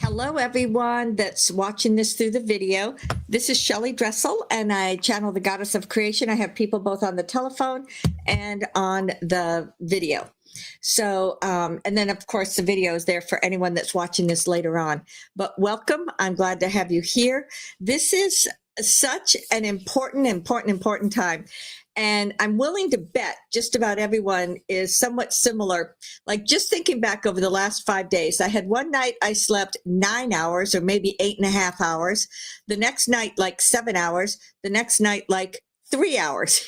Hello, everyone that's watching this through the video. This is Shelley Dressel, and I channel the Goddess of Creation. I have people both on the telephone and on the video. So, and then, of course, the video is there for anyone that's watching this later on. But welcome. I'm glad to have you here. This is such an important time. And I'm willing to bet just about everyone is somewhat similar. Like just thinking back over the last 5 days, I had one night I slept 9 hours or maybe 8.5 hours. The next night, like 7 hours. The next night, like 3 hours.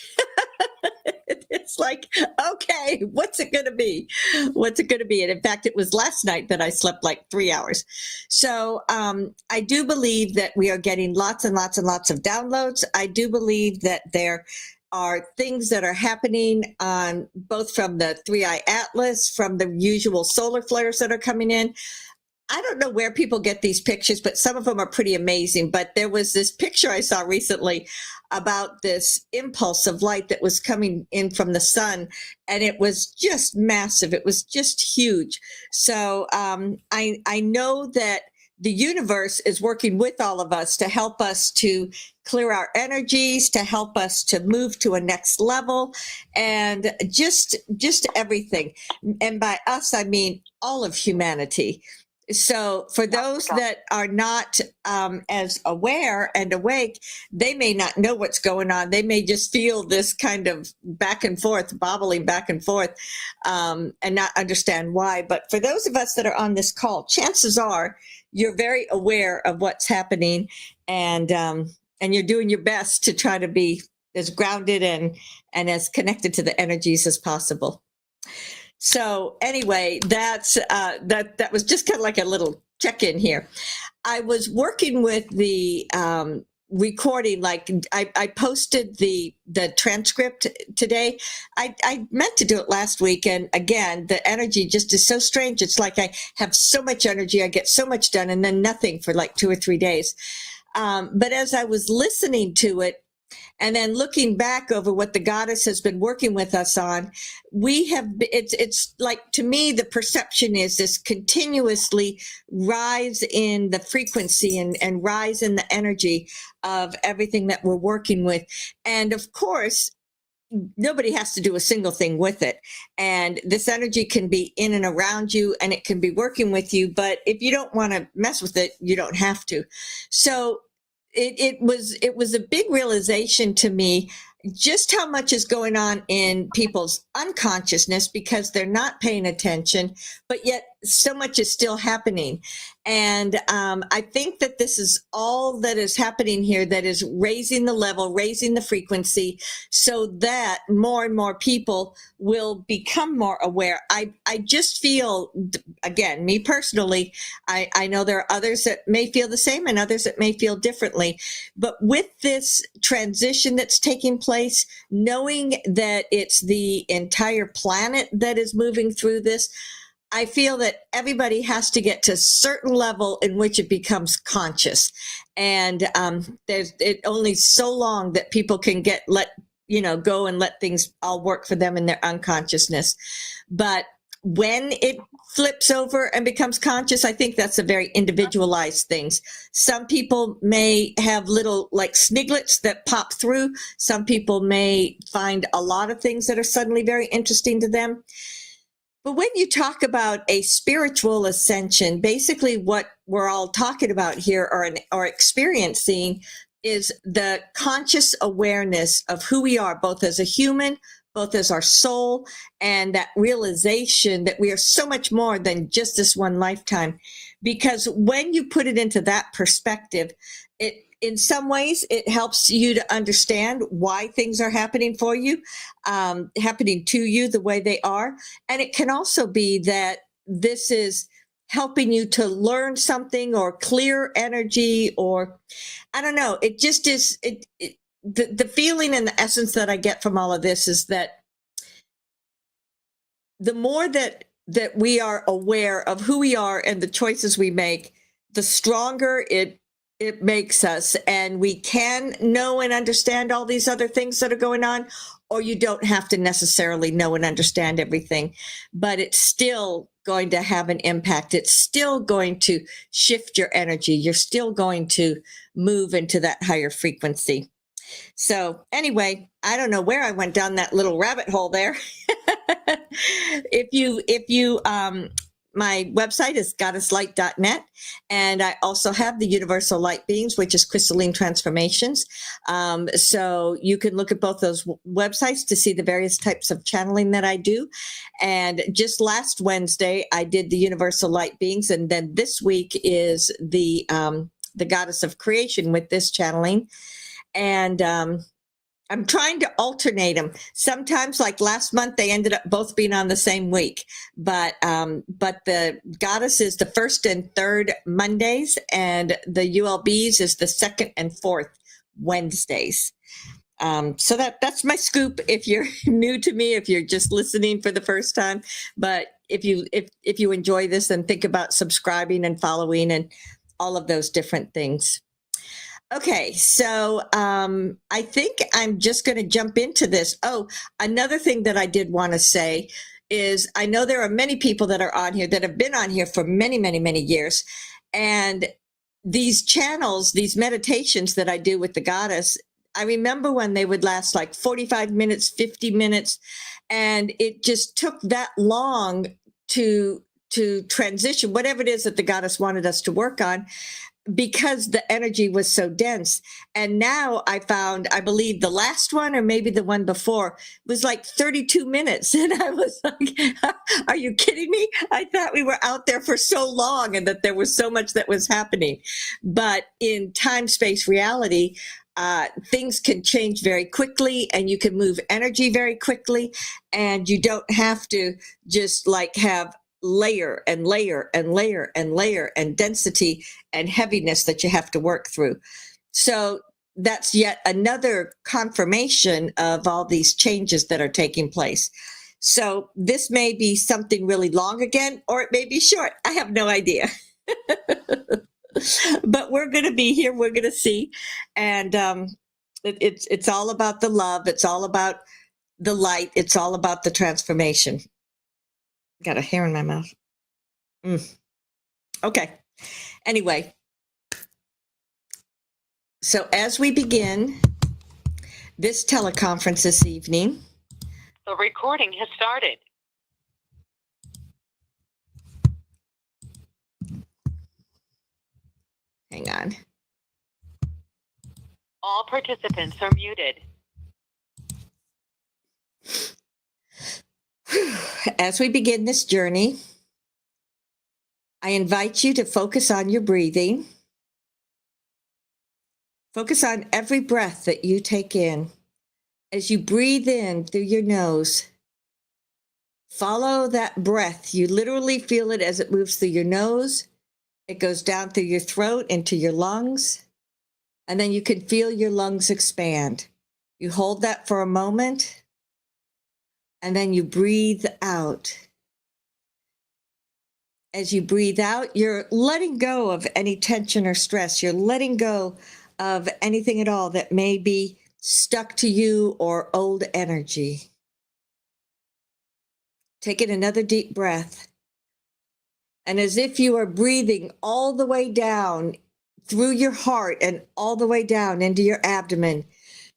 It's like, okay, what's it going to be? What's it going to be? And in fact, it was last night that I slept like 3 hours. So I do believe that we are getting lots and lots of downloads. I do believe that there are things that are happening on both from the 3i Atlas, from the usual solar flares that are coming in. I don't know where people get these pictures, but some of them are pretty amazing. But there was this picture I saw recently about this impulse of light that was coming in from the sun, and it was just massive. It was just huge. So I know that the universe is working with all of us to help us to clear our energies, to help us to move to a next level, and just everything. And by us, I mean all of humanity. So for those that are not as aware and awake, they may not know what's going on. They may just feel this kind of back and forth, bobbling back and forth, and not understand why. But for those of us that are on this call, chances are you're very aware of what's happening, and you're doing your best to try to be as grounded and as connected to the energies as possible. So anyway, that was just kind of like a little check-in here. I was working with the recording, like I posted the transcript today. I meant to do it last week, and again, the energy just is so strange. It's like I have so much energy, I get so much done, and then nothing for like 2 or 3 days. But as I was listening to it, and then looking back over what the goddess has been working with us on, it's like, to me, the perception is this continuously rise in the frequency and rise in the energy of everything that we're working with. And of course, nobody has to do a single thing with it. And this energy can be in and around you, and it can be working with you. But if you don't want to mess with it, you don't have to. So it was a big realization to me just how much is going on in people's unconsciousness because they're not paying attention, but yet so much is still happening. And I think that this is all that is happening here that is raising the level, raising the frequency, so that more and more people will become more aware. I just feel, again, me personally, I know there are others that may feel the same and others that may feel differently. But with this transition that's taking place, knowing that it's the entire planet that is moving through this, I feel that everybody has to get to a certain level in which it becomes conscious. And there's only so long that people can go and let things all work for them in their unconsciousness. But when it flips over and becomes conscious, I think that's a very individualized thing. Some people may have little like sniglets that pop through. Some people may find a lot of things that are suddenly very interesting to them. But when you talk about a spiritual ascension, basically what we're all talking about here or experiencing is the conscious awareness of who we are, both as a human, both as our soul, and that realization that we are so much more than just this one lifetime. Because when you put it into that perspective, in some ways, it helps you to understand why things are happening for you, happening to you the way they are. And it can also be that this is helping you to learn something or clear energy, or I don't know. It just is the feeling and the essence that I get from all of this is that the more that we are aware of who we are and the choices we make, the stronger it makes us, and we can know and understand all these other things that are going on, or you don't have to necessarily know and understand everything, but it's still going to have an impact. It's still going to shift your energy. You're still going to move into that higher frequency. So anyway, I don't know where I went down that little rabbit hole there. My website is goddesslight.net, and I also have the Universal Light Beings, which is Crystalline Transformations. So you can look at both those websites to see the various types of channeling that I do. And just last Wednesday, I did the Universal Light Beings, and then this week is the Goddess of Creation with this channeling. And I'm trying to alternate them. Sometimes, like last month, they ended up both being on the same week. But the Goddess is the first and third Mondays, and the ULBs is the second and fourth Wednesdays. So that's my scoop. If you're new to me, if you're just listening for the first time, but if you enjoy this, then think about subscribing and following and all of those different things. Okay, so I think I'm just going to jump into this. Oh, another thing that I did want to say is I know there are many people that are on here that have been on here for many, many, many years. And these channels, these meditations that I do with the Goddess, I remember when they would last like 45 minutes, 50 minutes, and it just took that long to transition, whatever it is that the Goddess wanted us to work on, because the energy was so dense. And now I found, I believe the last one or maybe the one before was like 32 minutes. And I was like, are you kidding me? I thought we were out there for so long and that there was so much that was happening. But in time, space, reality, things can change very quickly, and you can move energy very quickly, and you don't have to just like have layer and layer and layer and layer and density and heaviness that you have to work through. So that's yet another confirmation of all these changes that are taking place. So this may be something really long again, or it may be short. I have no idea. But we're going to be here. We're going to see. And it's all about the love. It's all about the light. It's all about the transformation. Got a hair in my mouth. Okay. Anyway, so as we begin this teleconference this evening, the recording has started. Hang on. All participants are muted. As we begin this journey, I invite you to focus on your breathing. Focus on every breath that you take in. As you breathe in through your nose, follow that breath. You literally feel it as it moves through your nose. It goes down through your throat into your lungs, and then you can feel your lungs expand. You hold that for a moment, and then you breathe out. As you breathe out, you're letting go of any tension or stress. You're letting go of anything at all that may be stuck to you or old energy. Taking another deep breath. And as if you are breathing all the way down through your heart and all the way down into your abdomen,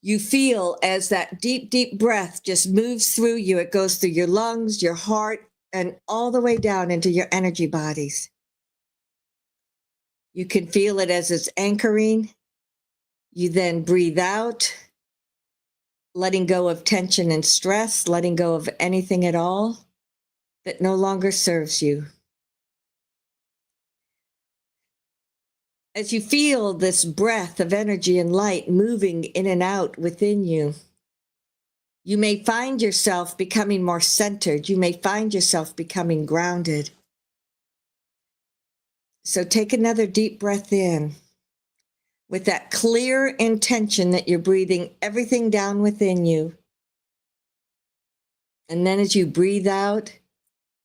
you feel as that deep, deep breath just moves through you. It goes through your lungs, your heart, and all the way down into your energy bodies. You can feel it as it's anchoring. You then breathe out, letting go of tension and stress, letting go of anything at all that no longer serves you. As you feel this breath of energy and light moving in and out within you, you may find yourself becoming more centered. You may find yourself becoming grounded. So take another deep breath in with that clear intention that you're breathing everything down within you. And then as you breathe out,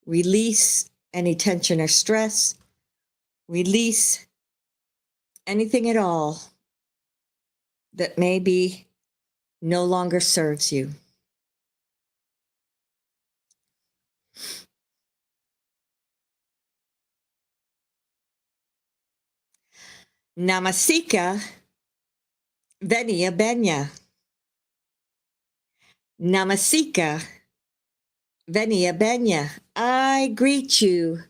release any tension or stress. Release anything at all that maybe no longer serves you. Namasika Venia Benya. Namasika Venia Benya. I greet you,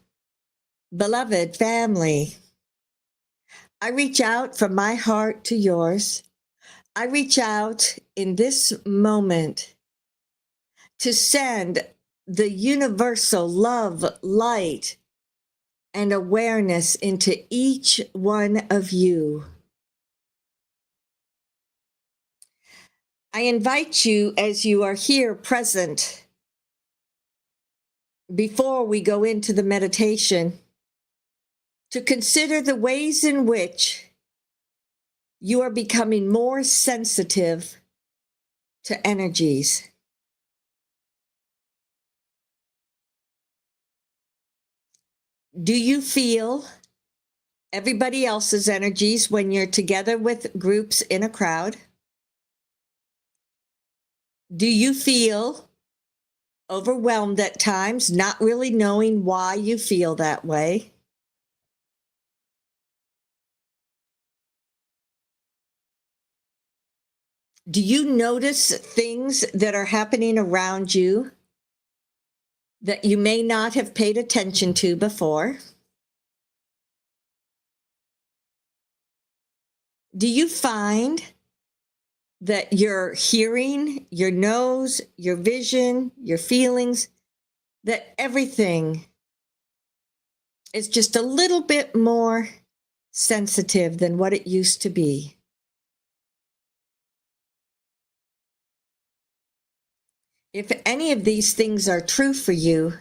beloved family. I reach out from my heart to yours. I reach out in this moment to send the universal love, light, and awareness into each one of you. I invite you, as you are here present, before we go into the meditation, to consider the ways in which you are becoming more sensitive to energies. Do you feel everybody else's energies when you're together with groups in a crowd? Do you feel overwhelmed at times, not really knowing why you feel that way? Do you notice things that are happening around you that you may not have paid attention to before? Do you find that your hearing, your nose, your vision, your feelings, that everything is just a little bit more sensitive than what it used to be? If any of these things are true for you,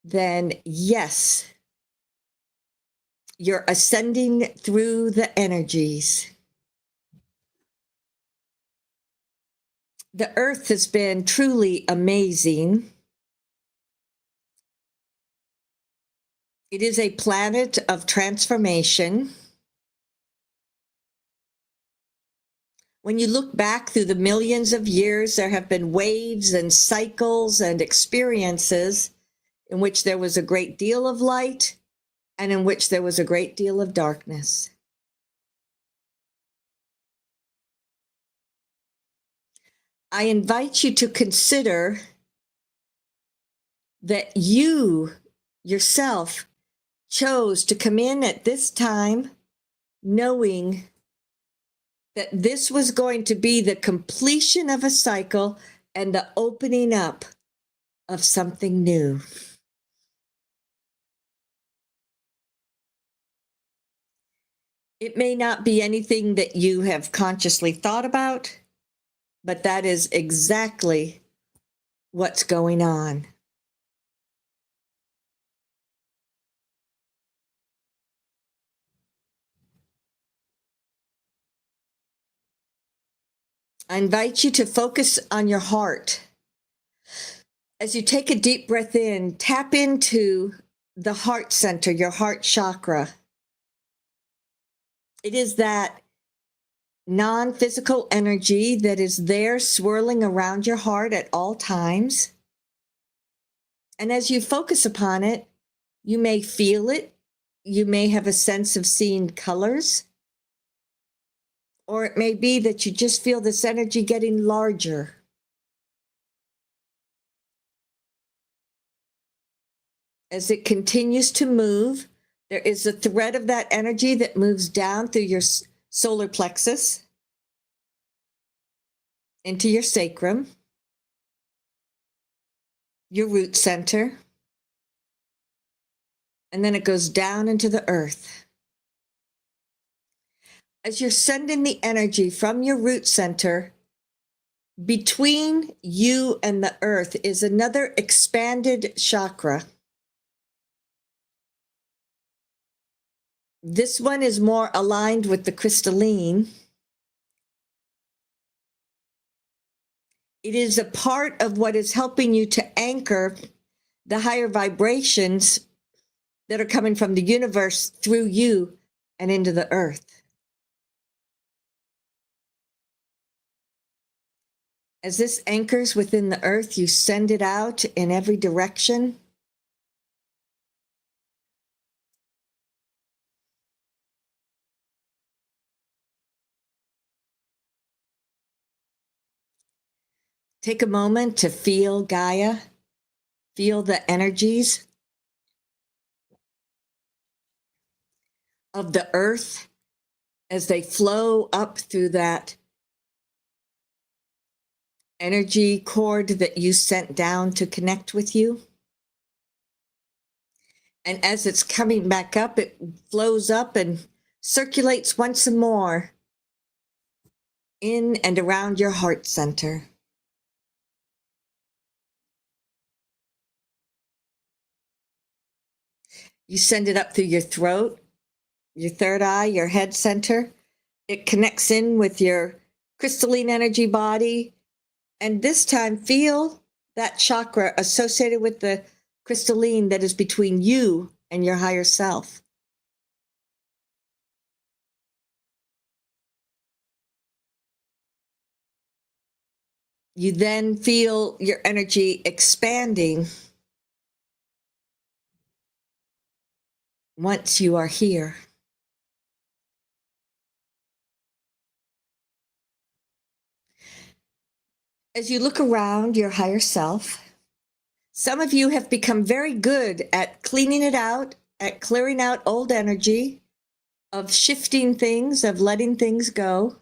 then yes, you're ascending through the energies. The earth has been truly amazing. It is a planet of transformation. When you look back through the millions of years, there have been waves and cycles and experiences in which there was a great deal of light and in which there was a great deal of darkness. I invite you to consider that you yourself chose to come in at this time knowing that this was going to be the completion of a cycle and the opening up of something new. It may not be anything that you have consciously thought about, but that is exactly what's going on. I invite you to focus on your heart. As you take a deep breath in, tap into the heart center, your heart chakra. It is that non-physical energy that is there swirling around your heart at all times. And as you focus upon it, you may feel it. You may have a sense of seeing colors. Or it may be that you just feel this energy getting larger. As it continues to move, there is a thread of that energy that moves down through your solar plexus into your sacrum, your root center, and then it goes down into the earth. As you're sending the energy from your root center, between you and the earth is another expanded chakra. This one is more aligned with the crystalline. It is a part of what is helping you to anchor the higher vibrations that are coming from the universe through you and into the earth. As this anchors within the earth, you send it out in every direction. Take a moment to feel Gaia, feel the energies of the earth as they flow up through that energy cord that you sent down to connect with you. And as it's coming back up, it flows up and circulates once more in and around your heart center. You send it up through your throat, your third eye, your head center. It connects in with your crystalline energy body. And this time, feel that chakra associated with the crystalline that is between you and your higher self. You then feel your energy expanding once you are here. As you look around your higher self, some of you have become very good at cleaning it out, at clearing out old energy, of shifting things, of letting things go.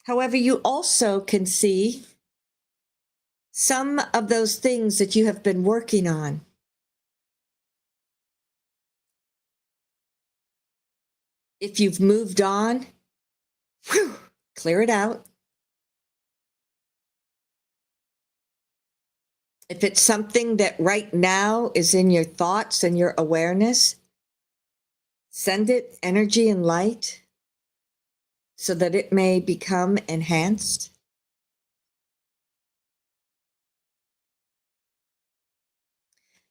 However, you also can see some of those things that you have been working on. If you've moved on, clear it out. If it's something that right now is in your thoughts and your awareness, send it energy and light so that it may become enhanced.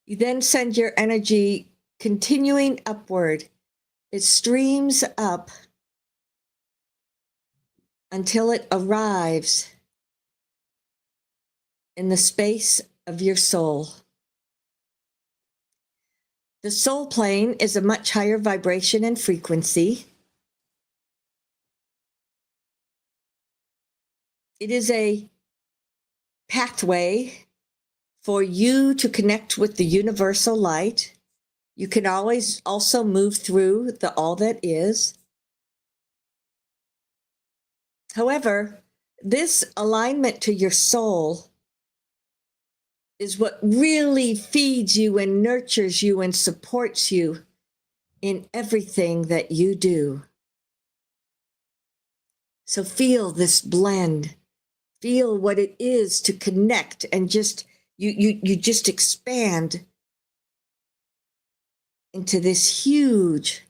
You then send your energy continuing upward. It streams up until it arrives in the space of your soul. The soul plane is a much higher vibration and frequency. It is a pathway for you to connect with the universal light. You can always also move through the all that is. However, this alignment to your soul is what really feeds you and nurtures you and supports you in everything that you do. So feel this blend. Feel what it is to connect and just you just expand into this huge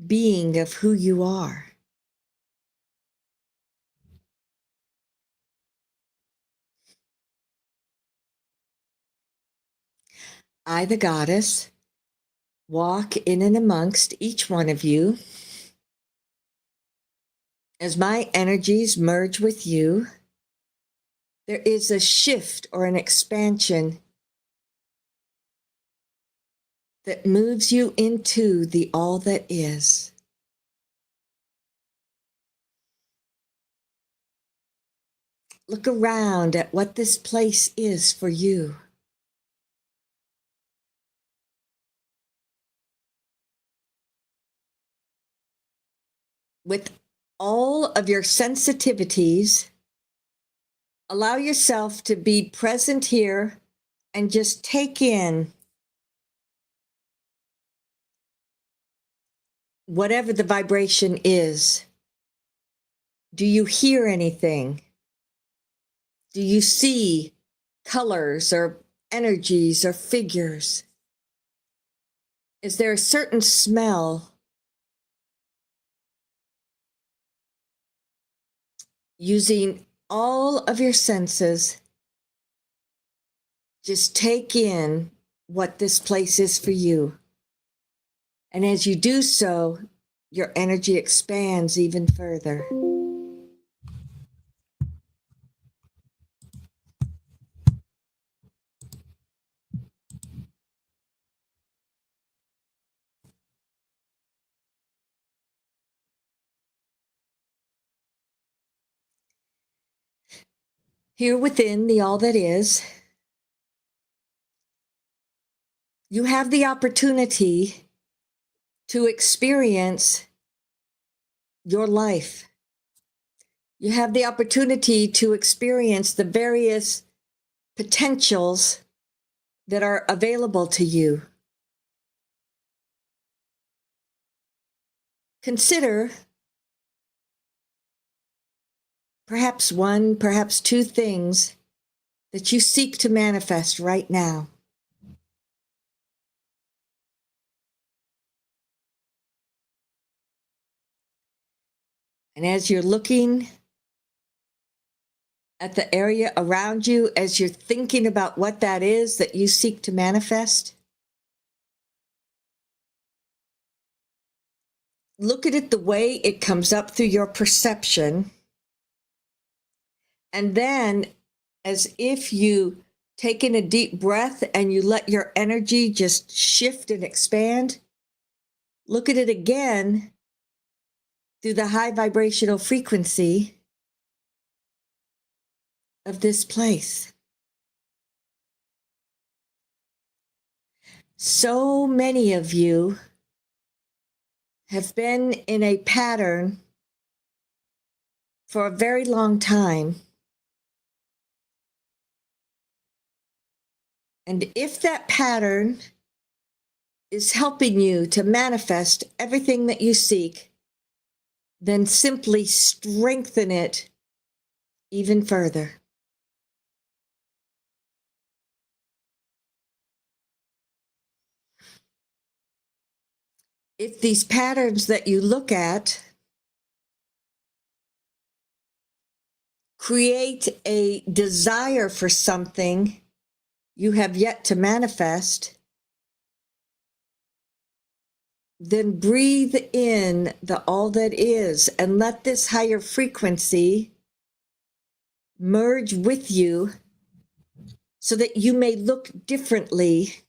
being of who you are. I, the goddess, walk in and amongst each one of you. As my energies merge with you, there is a shift or an expansion that moves you into the all that is. Look around at what this place is for you. With all of your sensitivities, allow yourself to be present here and just take in whatever the vibration is. Do you hear anything? Do you see colors or energies or figures? Is there a certain smell? Using all of your senses, just take in what this place is for you. And as you do so, your energy expands even further. Here within the all that is, you have the opportunity to experience your life. You have the opportunity to experience the various potentials that are available to you. Consider perhaps one, perhaps two things that you seek to manifest right now. And as you're looking at the area around you, as you're thinking about what that is that you seek to manifest, look at it the way it comes up through your perception. And then, as if you take in a deep breath and you let your energy just shift and expand, look at it again through the high vibrational frequency of this place. So many of you have been in a pattern for a very long time. And if that pattern is helping you to manifest everything that you seek, then simply strengthen it even further. If these patterns that you look at create a desire for something you have yet to manifest, then breathe in the all that is and let this higher frequency merge with you so that you may look differently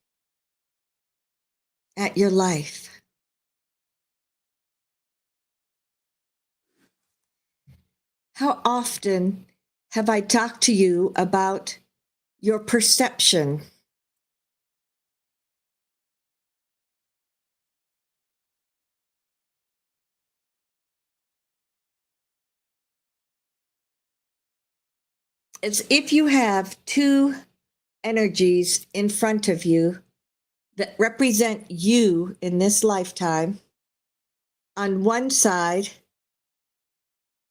at your life. How often have I talked to you about your perception? It's if you have two energies in front of you that represent you in this lifetime. On one side,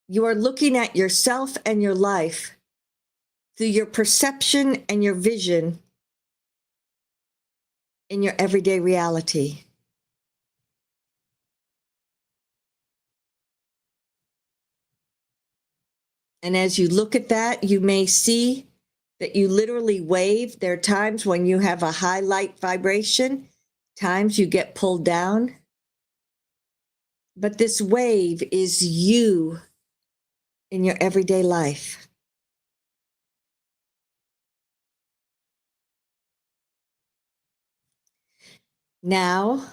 you are looking at yourself and your life through your perception and your vision in your everyday reality. And as you look at that, you may see that you literally wave. There are times when you have a high light vibration, times you get pulled down. But this wave is you in your everyday life. Now,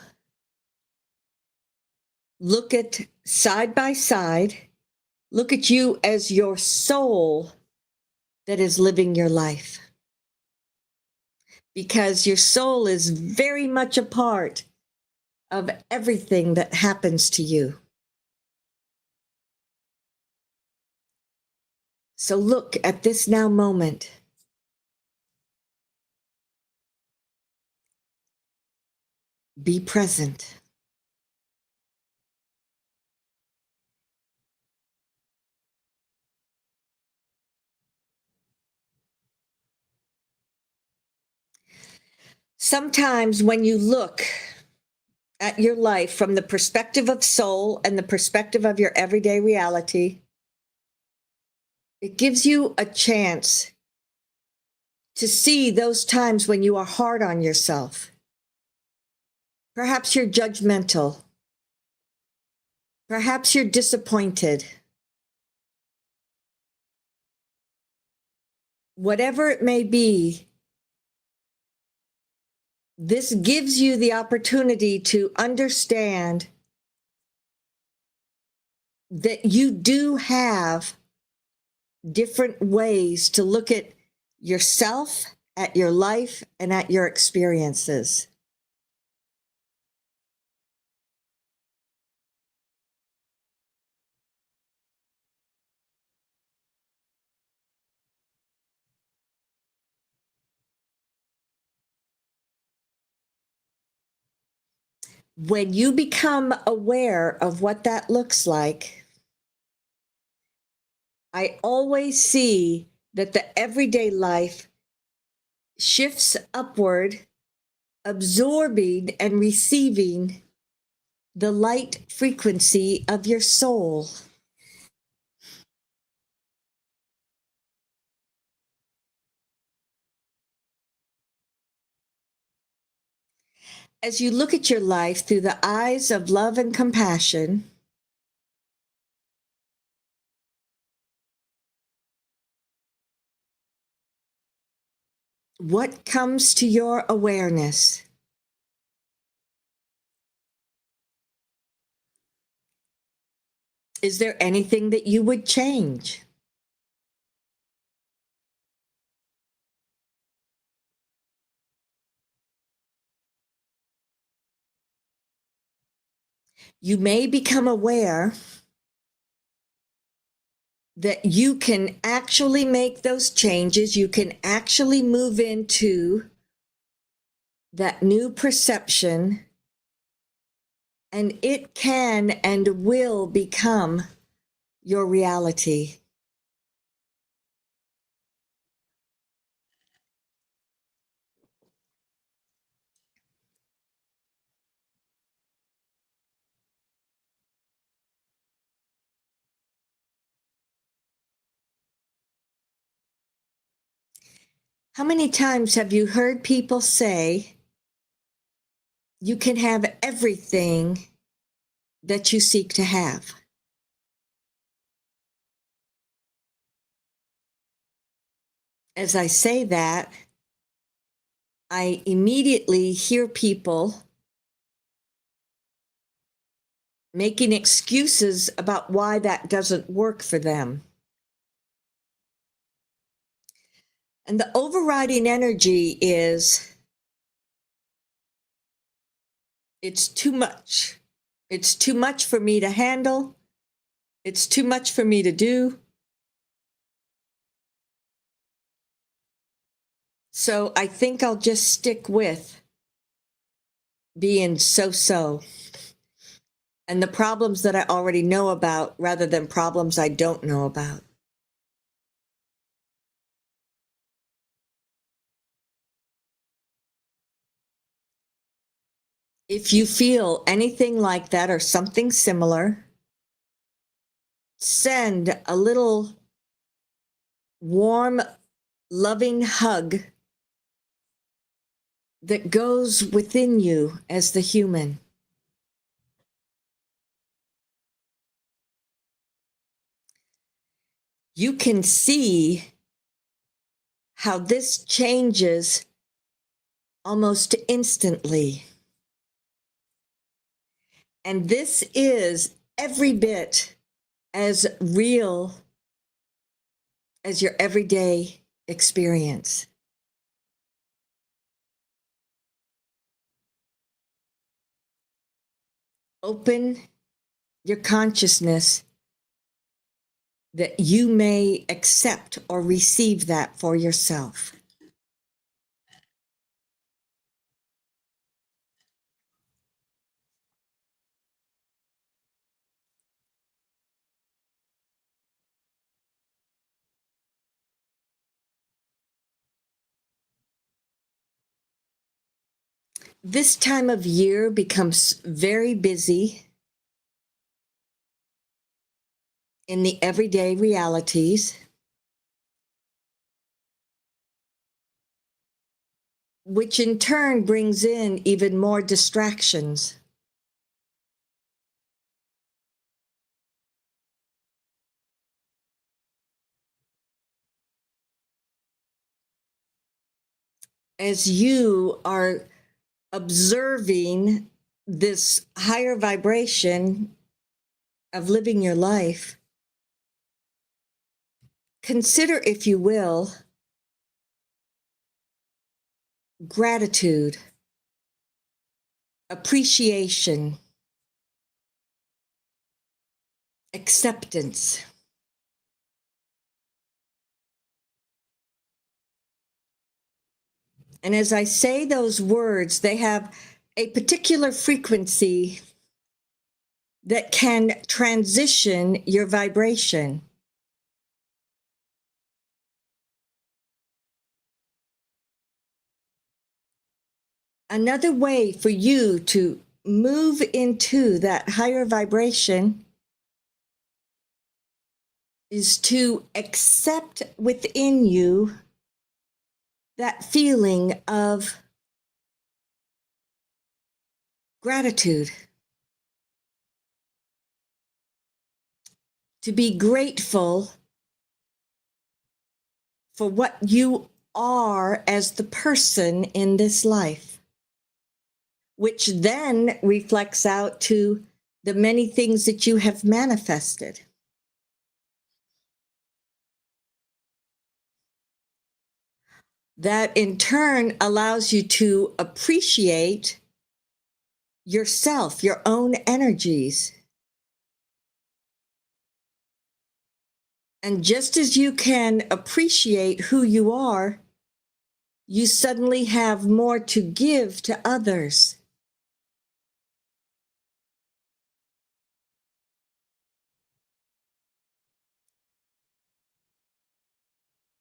look at side by side, look at you as your soul that is living your life. Because your soul is very much a part of everything that happens to you. So look at this now moment. Be present. Sometimes when you look at your life from the perspective of soul and the perspective of your everyday reality, it gives you a chance to see those times when you are hard on yourself. Perhaps you're judgmental. Perhaps you're disappointed. Whatever it may be, this gives you the opportunity to understand that you do have different ways to look at yourself, at your life, and at your experiences. When you become aware of what that looks like, I always see that the everyday life shifts upward, absorbing and receiving the light frequency of your soul. As you look at your life through the eyes of love and compassion, what comes to your awareness? Is there anything that you would change? You may become aware that you can actually make those changes. You can actually move into that new perception, and it can and will become your reality. How many times have you heard people say, you can have everything that you seek to have? As I say that, I immediately hear people making excuses about why that doesn't work for them. And the overriding energy is, it's too much. It's too much for me to handle. It's too much for me to do. So I think I'll just stick with being so-so and the problems that I already know about rather than problems I don't know about. If you feel anything like that or something similar, send a little warm, loving hug that goes within you as the human. You can see how this changes almost instantly. And this is every bit as real as your everyday experience. Open your consciousness that you may accept or receive that for yourself. This time of year becomes very busy in the everyday realities, which in turn brings in even more distractions. As you are observing this higher vibration of living your life, Consider, if you will, gratitude, appreciation, acceptance. And as I say those words, they have a particular frequency that can transition your vibration. Another way for you to move into that higher vibration is to accept within you that feeling of gratitude. To be grateful for what you are as the person in this life, which then reflects out to the many things that you have manifested. That in turn allows you to appreciate yourself, your own energies. And just as you can appreciate who you are, you suddenly have more to give to others.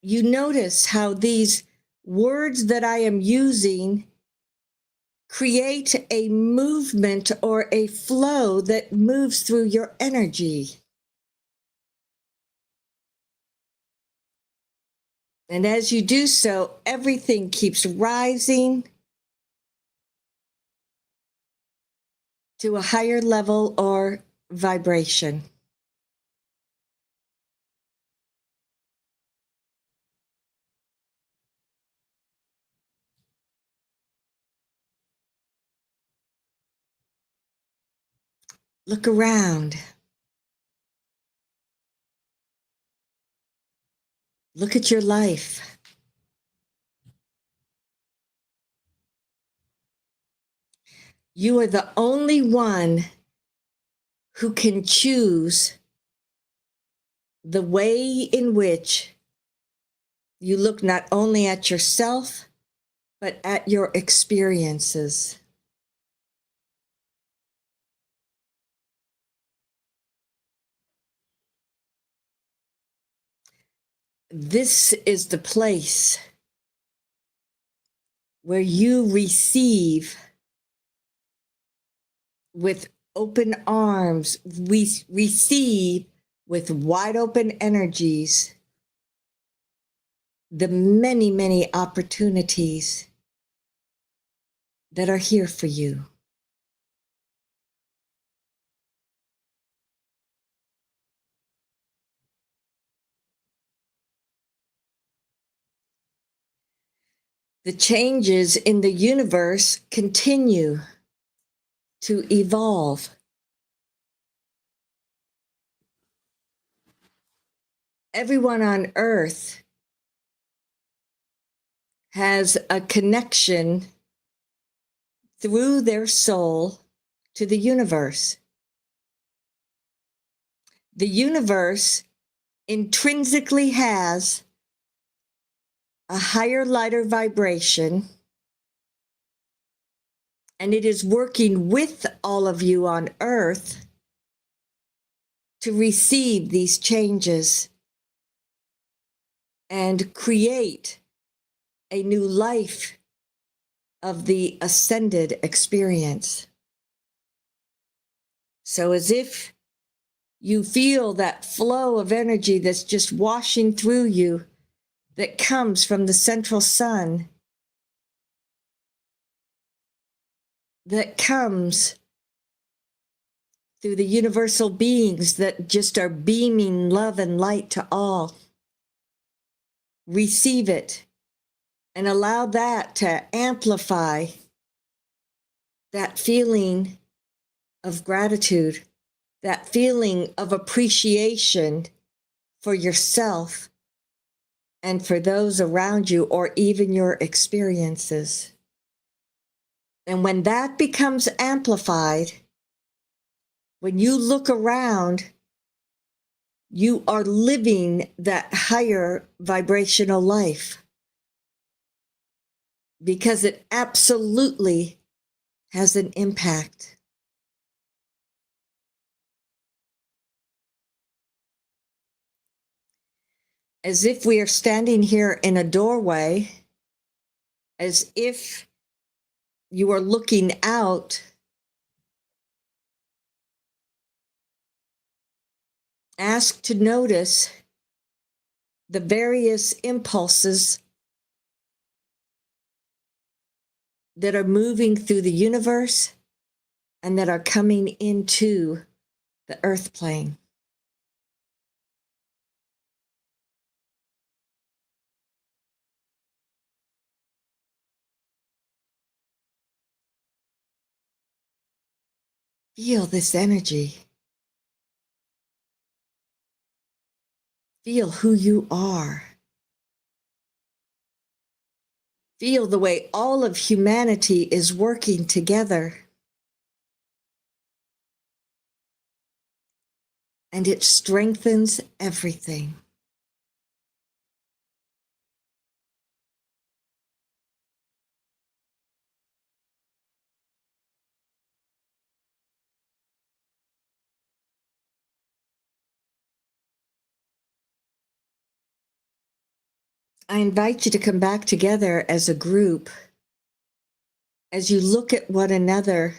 You notice how these words that I am using create a movement or a flow that moves through your energy. And as you do so, everything keeps rising to a higher level or vibration. Look around. Look at your life. You are the only one who can choose the way in which you look not only at yourself, but at your experiences. This is the place where you receive with open arms, we receive with wide open energies the many, many opportunities that are here for you. The changes in the universe continue to evolve. Everyone on earth has a connection through their soul to the universe. The universe intrinsically has a higher, lighter vibration, and it is working with all of you on earth to receive these changes and create a new life of the ascended experience. So as if you feel that flow of energy that's just washing through you, that comes from the central sun, that comes through the universal beings that just are beaming love and light to all. Receive it and allow that to amplify that feeling of gratitude, that feeling of appreciation for yourself and for those around you, or even your experiences. And when that becomes amplified, when you look around, you are living that higher vibrational life, because it absolutely has an impact. As if we are standing here in a doorway, as if you are looking out, ask to notice the various impulses that are moving through the universe and that are coming into the earth plane. Feel this energy. Feel who you are. Feel the way all of humanity is working together. And it strengthens everything. I invite you to come back together as a group. As you look at one another,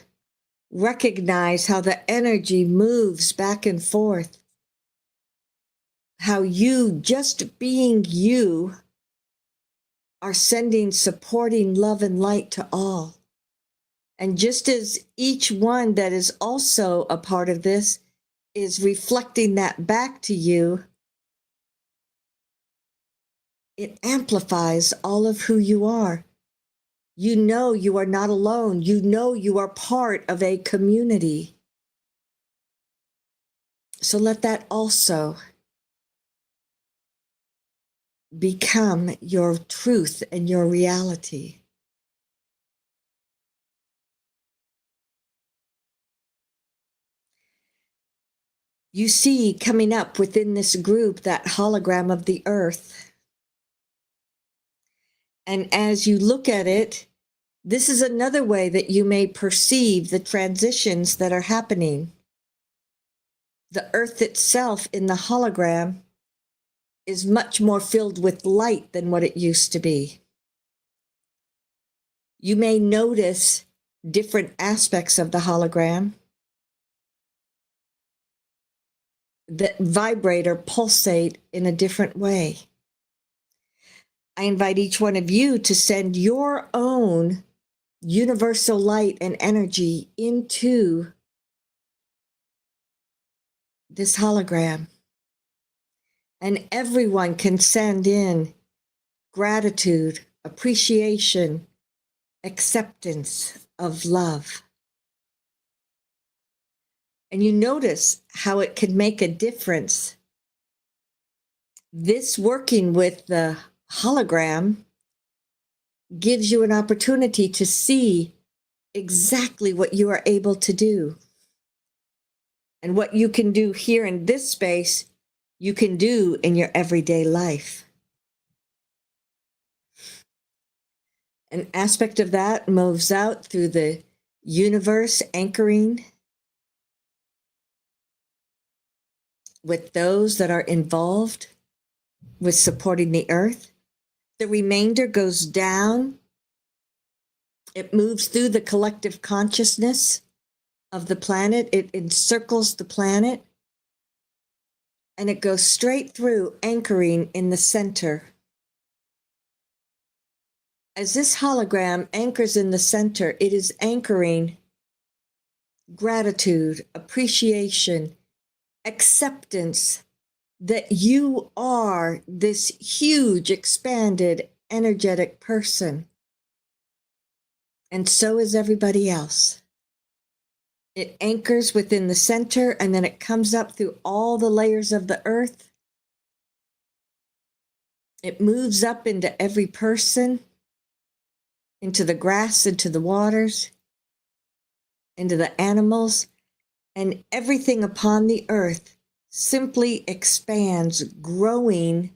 recognize how the energy moves back and forth. How you, just being you, are sending supporting love and light to all. And just as each one that is also a part of this is reflecting that back to you, it amplifies all of who you are. You know you are not alone. You know you are part of a community. So let that also become your truth and your reality. You see coming up within this group that hologram of the earth. And as you look at it, this is another way that you may perceive the transitions that are happening. The earth itself in the hologram is much more filled with light than what it used to be. You may notice different aspects of the hologram that vibrate or pulsate in a different way. I invite each one of you to send your own universal light and energy into this hologram. And everyone can send in gratitude, appreciation, acceptance of love. And you notice how it can make a difference. This working with the hologram gives you an opportunity to see exactly what you are able to do. And what you can do here in this space, you can do in your everyday life. An aspect of that moves out through the universe, anchoring with those that are involved with supporting the earth. The remainder goes down. It moves through the collective consciousness of the planet. It encircles the planet. And it goes straight through, anchoring in the center. As this hologram anchors in the center, it is anchoring gratitude, appreciation, acceptance that you are this huge, expanded, energetic person. And so is everybody else. It anchors within the center, and then it comes up through all the layers of the earth. It moves up into every person, into the grass, into the waters, into the animals, and everything upon the earth simply expands, growing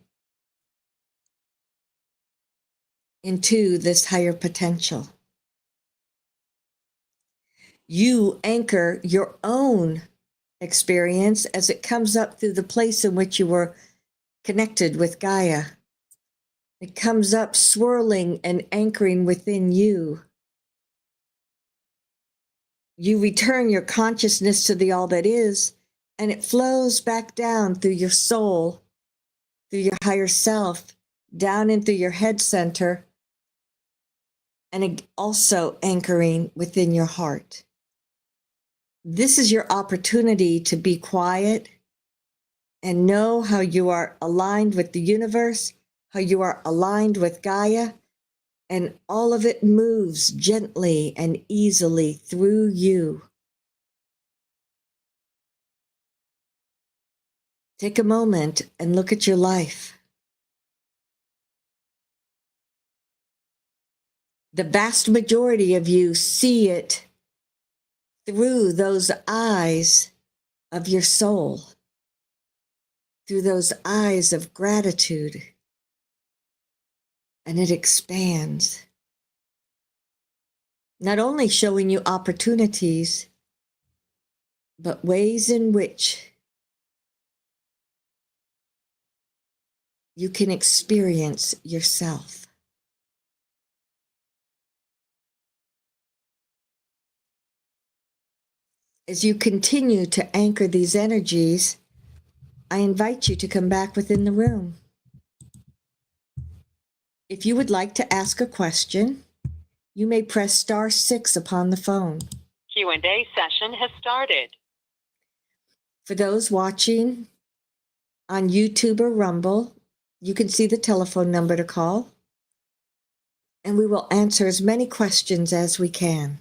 into this higher potential. You anchor your own experience as it comes up through the place in which you were connected with Gaia. It comes up swirling and anchoring within you. You return your consciousness to the all that is, and it flows back down through your soul, through your higher self, down into your head center, and also anchoring within your heart. This is your opportunity to be quiet and know how you are aligned with the universe, how you are aligned with Gaia, and all of it moves gently and easily through you. Take a moment and look at your life. The vast majority of you see it through those eyes of your soul, through those eyes of gratitude, and it expands. Not only showing you opportunities, but ways in which you can experience yourself. As you continue to anchor these energies, I invite you to come back within the room. If you would like to ask a question, you may press *6 upon the phone. Q&A session has started. For those watching on YouTube or Rumble, you can see the telephone number to call, and we will answer as many questions as we can.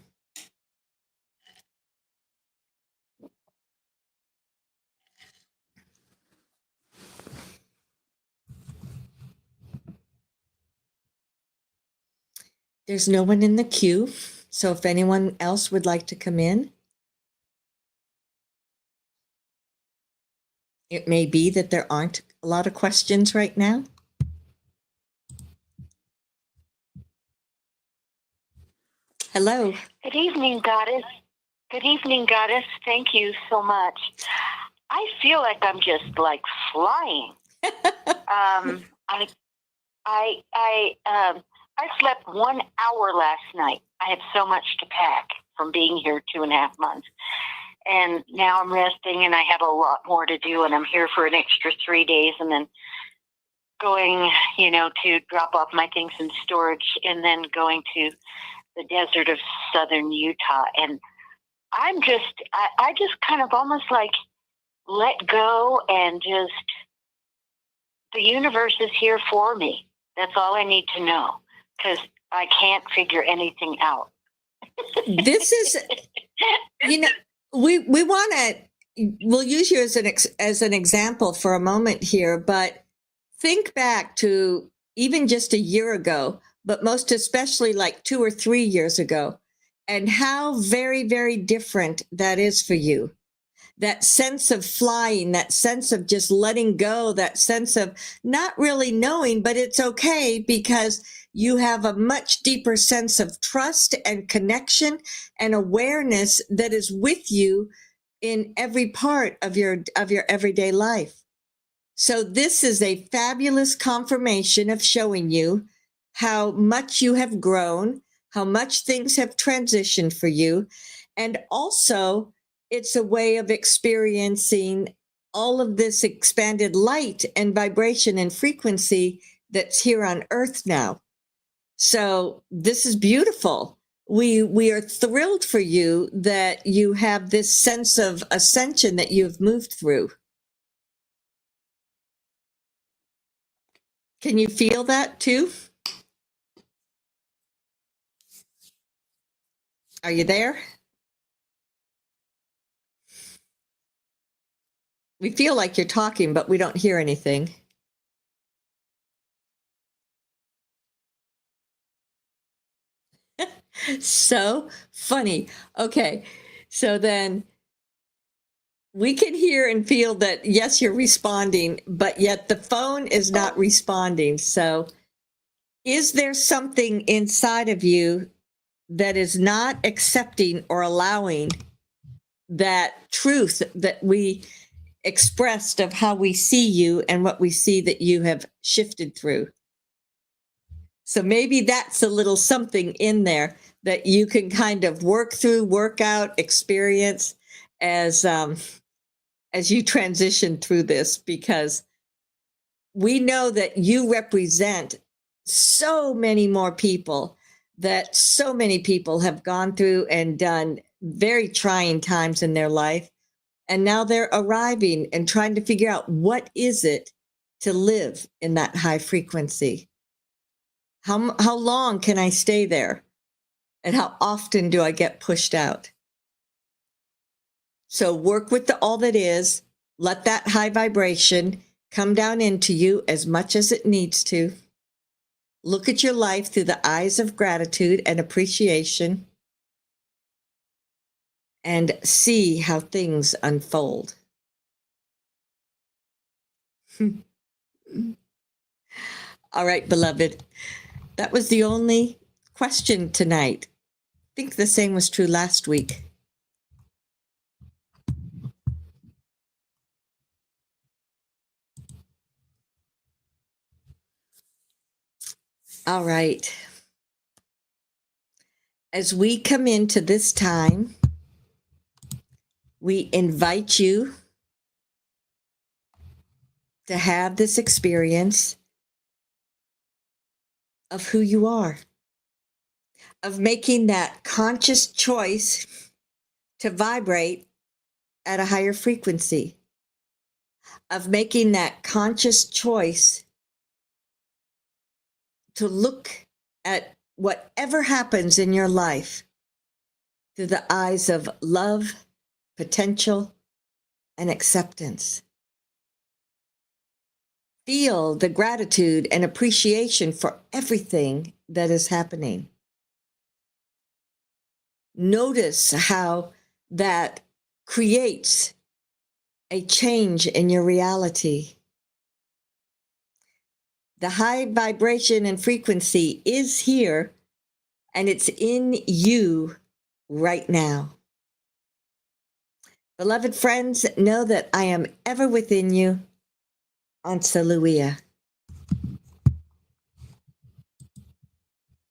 There's no one in the queue, so if anyone else would like to come in, it may be that there aren't a lot of questions right now. Hello. Good evening, Goddess. Good evening, Goddess. Thank you so much. I feel like I'm just like flying. I slept 1 hour last night. I had so much to pack from being here 2.5 months. And now I'm resting and I have a lot more to do, and I'm here for an extra 3 days and then going, to drop off my things in storage and then going to the desert of southern Utah. And I just kind of almost like let go and just, the universe is here for me. That's all I need to know, because I can't figure anything out. This is, we want to, we'll use you as an example for a moment here, but think back to even just a year ago, but most especially like 2 or 3 years ago, and how very, very different that is for you. That sense of flying, that sense of just letting go, that sense of not really knowing, but it's okay because you have a much deeper sense of trust and connection and awareness that is with you in every part of your everyday life. So this is a fabulous confirmation of showing you how much you have grown, how much things have transitioned for you. And also, it's a way of experiencing all of this expanded light and vibration and frequency that's here on Earth now. So this is beautiful. We are thrilled for you that you have this sense of ascension that you've moved through. Can you feel that too? Are you there? We feel like you're talking, but we don't hear anything. So funny. Okay. So then we can hear and feel that, yes, you're responding, but yet the phone is not responding. So is there something inside of you that is not accepting or allowing that truth that we expressed of how we see you and what we see that you have shifted through? So maybe that's a little something in there that you can kind of work through, work out, experience as you transition through this, because we know that you represent so many more people, that so many people have gone through and done very trying times in their life. And now they're arriving and trying to figure out, what is it to live in that high frequency? How long can I stay there? And how often do I get pushed out? So work with all that is. Let that high vibration come down into you as much as it needs to. Look at your life through the eyes of gratitude and appreciation, and see how things unfold. All right, beloved. That was the only question tonight. I think the same was true last week. All right. As we come into this time, we invite you to have this experience of who you are, of making that conscious choice to vibrate at a higher frequency, of making that conscious choice to look at whatever happens in your life through the eyes of love, potential, and acceptance. Feel the gratitude and appreciation for everything that is happening. Notice how that creates a change in your reality. The high vibration and frequency is here, and it's in you right now. Beloved friends, know that I am ever within you. Ansaluia.